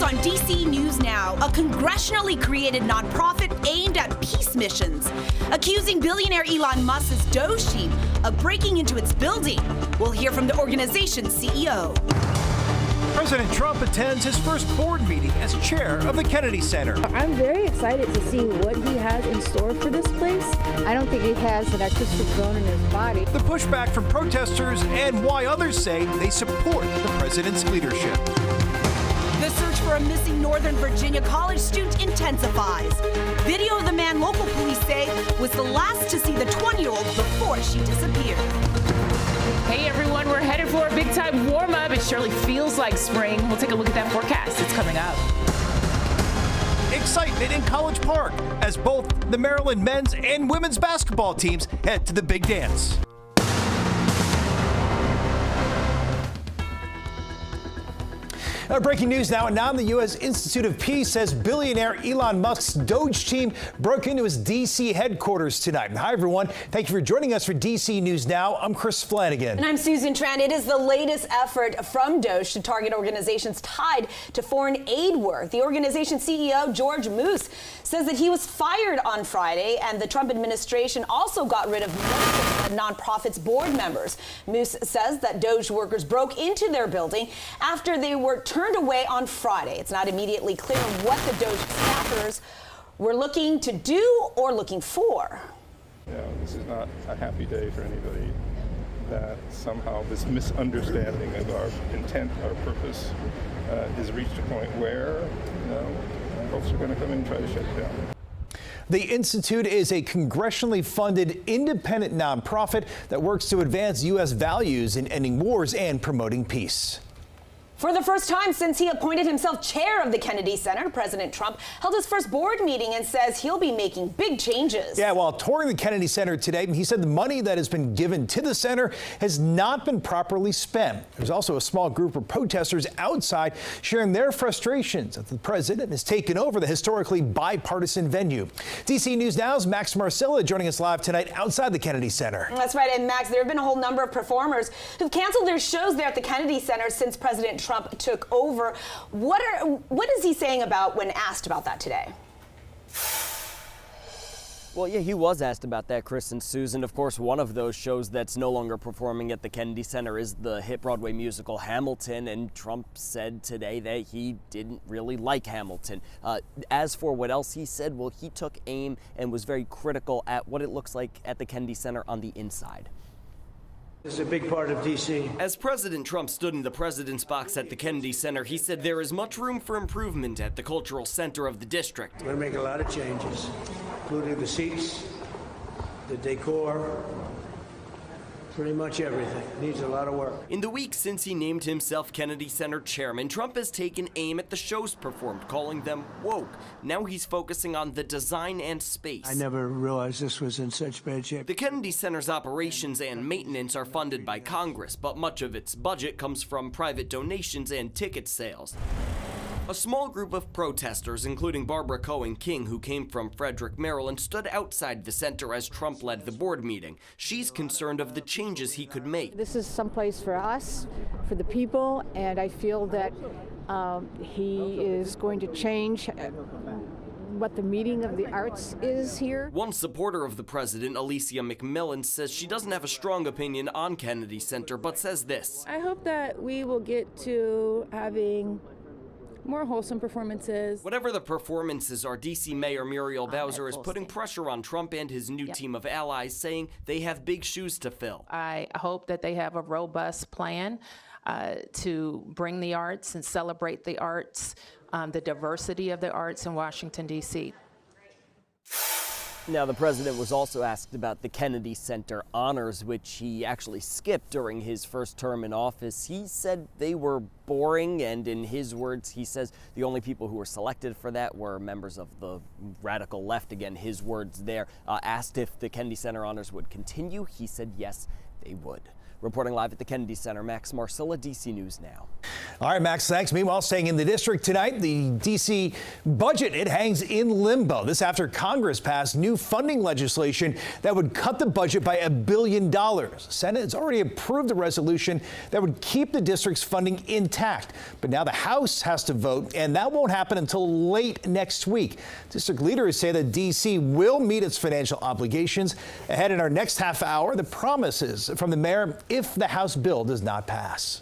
on DC News Now, a congressionally created nonprofit aimed at peace missions, accusing billionaire Elon Musk's Doge team of breaking into its building. We'll hear from the organization's CEO. President Trump attends his first board meeting as chair of the Kennedy Center. I'm very excited to see what he has in store for this place. I don't think he has an artistic bone in his body. The pushback from protesters and why others say they support the president's leadership. The search for a missing Northern Virginia college student intensifies. Video of the man local police say was the last to see the 20-year-old before she disappeared. Hey everyone, we're headed for a big time warm up. It surely feels like spring. We'll take a look at that forecast. It's coming up. Excitement in College Park as both the Maryland men's and women's basketball teams head to the big dance. Breaking news now, and now the U.S. Institute of Peace says billionaire Elon Musk's Doge team broke into his D.C. headquarters tonight. Hi, everyone. Thank you for joining us for D.C. News Now. I'm Chris Flanagan. And I'm Susan Tran. It is the latest effort from Doge to target organizations tied to foreign aid work. The organization CEO, George Moose, says that he was fired on Friday, and the Trump administration also got rid of most of the nonprofit's board members. Moose says that Doge workers broke into their building after they were turned away on Friday. It's not immediately clear what the Doge staffers were looking to do or looking for. Yeah, this is not a happy day for anybody. That somehow this misunderstanding of our intent, our purpose, has reached a point where, folks are going to come in and try to shut it down. The Institute is a congressionally funded independent nonprofit that works to advance U.S. values in ending wars and promoting peace. For the first time since he appointed himself chair of the Kennedy Center, President Trump held his first board meeting and says he'll be making big changes. Yeah, while touring the Kennedy Center today, he said the money that has been given to the center has not been properly spent. There's also a small group of protesters outside sharing their frustrations that the president has taken over the historically bipartisan venue. DC News Now's Max Marcella joining us live tonight outside the Kennedy Center. That's right, and Max, there have been a whole number of performers who've canceled their shows there at the Kennedy Center since President Trump took over. What is he saying about when asked about that today? Well, yeah, he was asked about that, Chris and Susan. Of course, one of those shows that's no longer performing at the Kennedy Center is the hit Broadway musical Hamilton, and Trump said today that he didn't really like Hamilton. As for what else he said, well, he took aim and was very critical at what it looks like at the Kennedy Center on the inside. This is a big part of D.C. As President Trump stood in the president's box at the Kennedy Center, he said there is much room for improvement at the cultural center of the district. We're going to make a lot of changes, including the seats, the decor, pretty much everything. Needs a lot of work. In the weeks since he named himself Kennedy Center chairman, Trump has taken aim at the shows performed, calling them woke. Now he's focusing on the design and space. I never realized this was in such bad shape. The Kennedy Center's operations and maintenance are funded by Congress, but much of its budget comes from private donations and ticket sales. A small group of protesters, including Barbara Cohen King, who came from Frederick, Maryland, stood outside the center as Trump led the board meeting. She's concerned of the changes he could make. This is someplace for us, for the people, and I feel that he is going to change what the meaning of the arts is here. One supporter of the president, Alicia McMillan, says she doesn't have a strong opinion on Kennedy Center, but says this. I hope that we will get to having more wholesome performances. Whatever the performances are, D.C. Mayor Muriel Bowser is putting pressure on Trump and his new team of allies, saying they have big shoes to fill. I hope that they have a robust plan to bring the arts and celebrate the arts, the diversity of the arts in Washington, D.C. Now, the president was also asked about the Kennedy Center honors, which he actually skipped during his first term in office. He said they were boring, and in his words, he says the only people who were selected for that were members of the radical left. Again, his words there. Asked if the Kennedy Center honors would continue, he said yes, they would. Reporting live at the Kennedy Center, Max Marcilla, DC News Now. All right, Max, thanks. Meanwhile, staying in the district tonight, the D.C. budget, it hangs in limbo. This after Congress passed new funding legislation that would cut the budget by $1 billion. The Senate has already approved a resolution that would keep the district's funding intact. But now the House has to vote, and that won't happen until late next week. District leaders say that D.C. will meet its financial obligations. Ahead in our next half hour, the promises from the mayor if the House bill does not pass.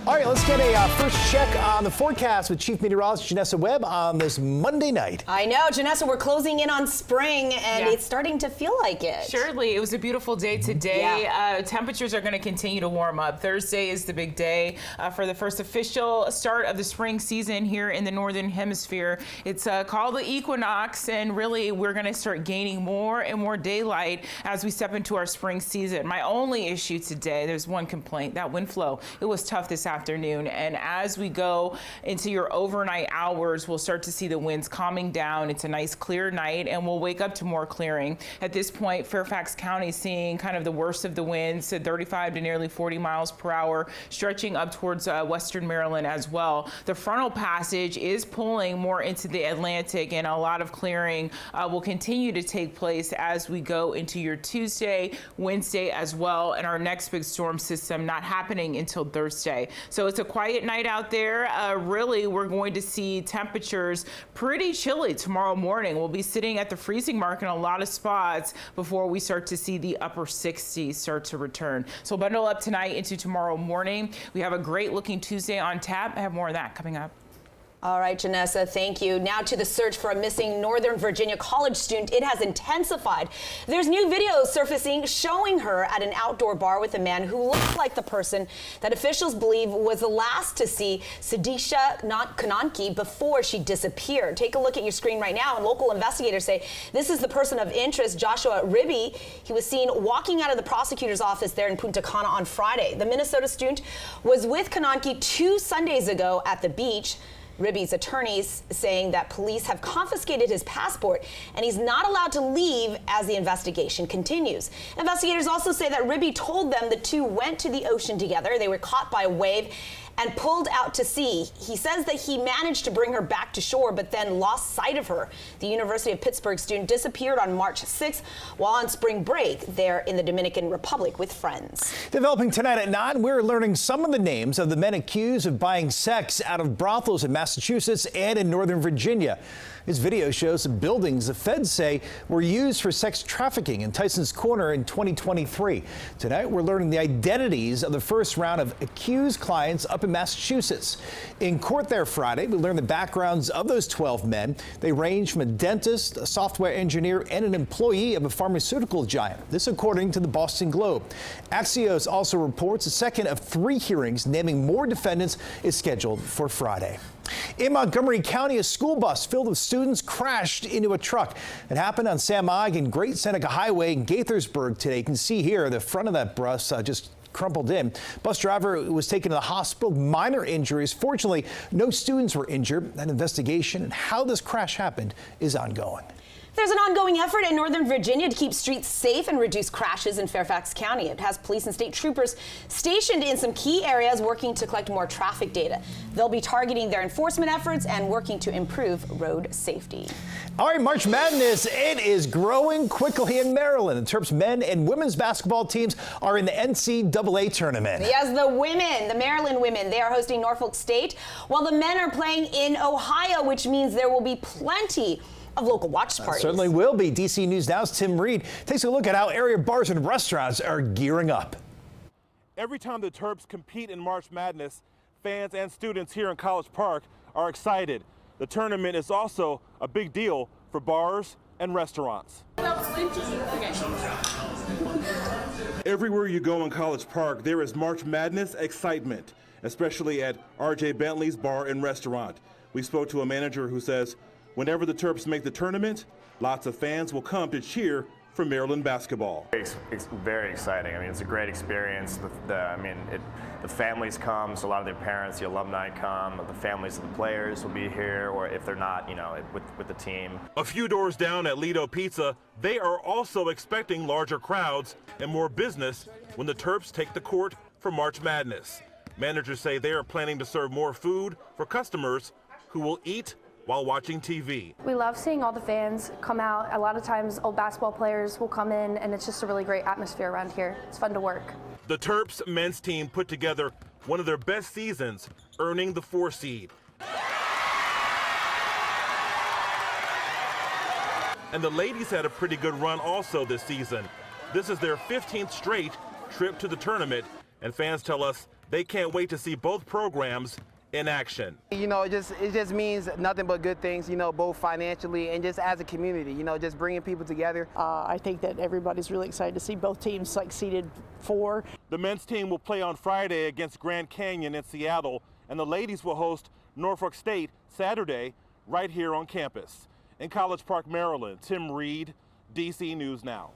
All right, let's get a first check on the forecast with Chief Meteorologist Janessa Webb on this Monday night. I know, Janessa, we're closing in on spring, and it's starting to feel like it. Surely, it was a beautiful day today. Yeah. Temperatures are going to continue to warm up. Thursday is the big day for the first official start of the spring season here in the Northern Hemisphere. It's called the equinox, and really, we're going to start gaining more and more daylight as we step into our spring season. My only issue today, there's one complaint, that wind flow. It was tough this afternoon, and as we go into your overnight hours, we'll start to see the winds calming down. It's a nice clear night, and we'll wake up to more clearing. At this point, Fairfax County seeing kind of the worst of the winds at 35 to nearly 40 miles per hour, stretching up towards western Maryland as well. The frontal passage is pulling more into the Atlantic, and a lot of clearing will continue to take place as we go into your Tuesday, Wednesday as well, and our next big storm system not happening until Thursday. So it's a quiet night out there. Really, we're going to see temperatures pretty chilly tomorrow morning. We'll be sitting at the freezing mark in a lot of spots before we start to see the upper 60s start to return. So bundle up tonight into tomorrow morning. We have a great looking Tuesday on tap. I have more of that coming up. All right, Janessa, thank you. Now to the search for a missing Northern Virginia college student. It has intensified. There's new videos surfacing showing her at an outdoor bar with a man who looks like the person that officials believe was the last to see Sidisha Kananki before she disappeared. Take a look at your screen right now, and local investigators say this is the person of interest, Joshua Ribby. He was seen walking out of the prosecutor's office there in Punta Cana on Friday. The Minnesota student was with Kananki 2 Sundays ago at the beach. Ribby's attorneys saying that police have confiscated his passport and he's not allowed to leave as the investigation continues. Investigators also say that Ribby told them the two went to the ocean together. They were caught by a wave and pulled out to sea. He says that he managed to bring her back to shore, but then lost sight of her. The University of Pittsburgh student disappeared on March 6th while on spring break there in the Dominican Republic with friends. Developing tonight at 9, we're learning some of the names of the men accused of buying sex out of brothels in Massachusetts and in Northern Virginia. This video shows the buildings the feds say were used for sex trafficking in Tyson's Corner in 2023. Tonight, we're learning the identities of the first round of accused clients up in Massachusetts. In court there Friday, we learned the backgrounds of those 12 men. They range from a dentist, a software engineer, and an employee of a pharmaceutical giant. This according to the Boston Globe. Axios also reports a second of 3 hearings naming more defendants is scheduled for Friday. In Montgomery County, a school bus filled with students crashed into a truck. It happened on Sam Ogg and Great Seneca Highway in Gaithersburg today. You can see here the front of that bus just crumpled in. Bus driver was taken to the hospital, minor injuries. Fortunately, no students were injured. An investigation and how this crash happened is ongoing. There's an ongoing effort in Northern Virginia to keep streets safe and reduce crashes in Fairfax County. It has police and state troopers stationed in some key areas working to collect more traffic data. They'll be targeting their enforcement efforts and working to improve road safety. All right, March Madness, it is growing quickly in Maryland. The Terps men and women's basketball teams are in the NCAA tournament. Yes, the women, the Maryland women, they are hosting Norfolk State, while the men are playing in Ohio, which means there will be plenty of local watch parties. Certainly will be. DC News Now's Tim Reed takes a look at how area bars and restaurants are gearing up. Every time the Terps compete in March Madness, fans and students here in College Park are excited. The tournament is also a big deal for bars and restaurants. Everywhere you go in College Park, there is March Madness excitement, especially at R.J. Bentley's Bar and Restaurant. We spoke to a manager who says whenever the Terps make the tournament, lots of fans will come to cheer for Maryland basketball. It's very exciting. I mean, it's a great experience. The families come, so a lot of their parents, the alumni come, the families of the players will be here, or if they're not, with the team. A few doors down at Lido Pizza, they are also expecting larger crowds and more business when the Terps take the court for March Madness. Managers say they are planning to serve more food for customers who will eat while watching TV. We love seeing all the fans come out. A lot of times old basketball players will come in, and it's just a really great atmosphere around here. It's fun to work. The Terps men's team put together one of their best seasons, earning the 4 seed. And the ladies had a pretty good run also this season. This is their 15th straight trip to the tournament, and fans tell us they can't wait to see both programs in action. It just means nothing but good things, both financially and just as a community, just bringing people together. I think that everybody's really excited to see both teams seeded 4. The men's team will play on Friday against Grand Canyon in Seattle, and the ladies will host Norfolk State Saturday right here on campus. In College Park, Maryland, Tim Reed, DC News Now.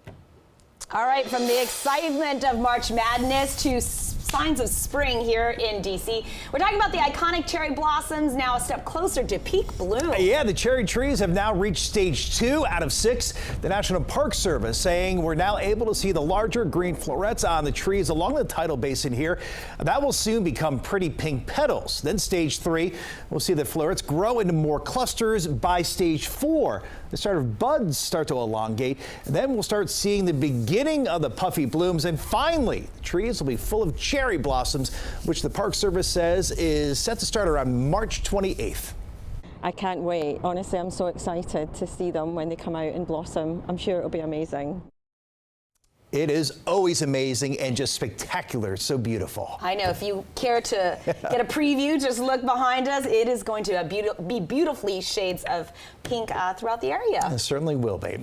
All right, from the excitement of March Madness to signs of spring here in D.C., we're talking about the iconic cherry blossoms now a step closer to peak bloom. Yeah, the cherry trees have now reached stage 2 out of 6. The National Park Service saying we're now able to see the larger green florets on the trees along the tidal basin here. That will soon become pretty pink petals. Then stage 3, we'll see the florets grow into more clusters. By stage 4, the start of buds start to elongate, and then we'll start seeing the beginning of the puffy blooms, and finally the trees will be full of cherry blossoms, which the Park Service says is set to start around March 28th. I can't wait. Honestly, I'm so excited to see them when they come out and blossom. I'm sure it'll be amazing. It is always amazing and just spectacular. It's so beautiful. I know. If you care to get a preview, just look behind us. It is going to be beautifully shades of pink throughout the area. It certainly will be.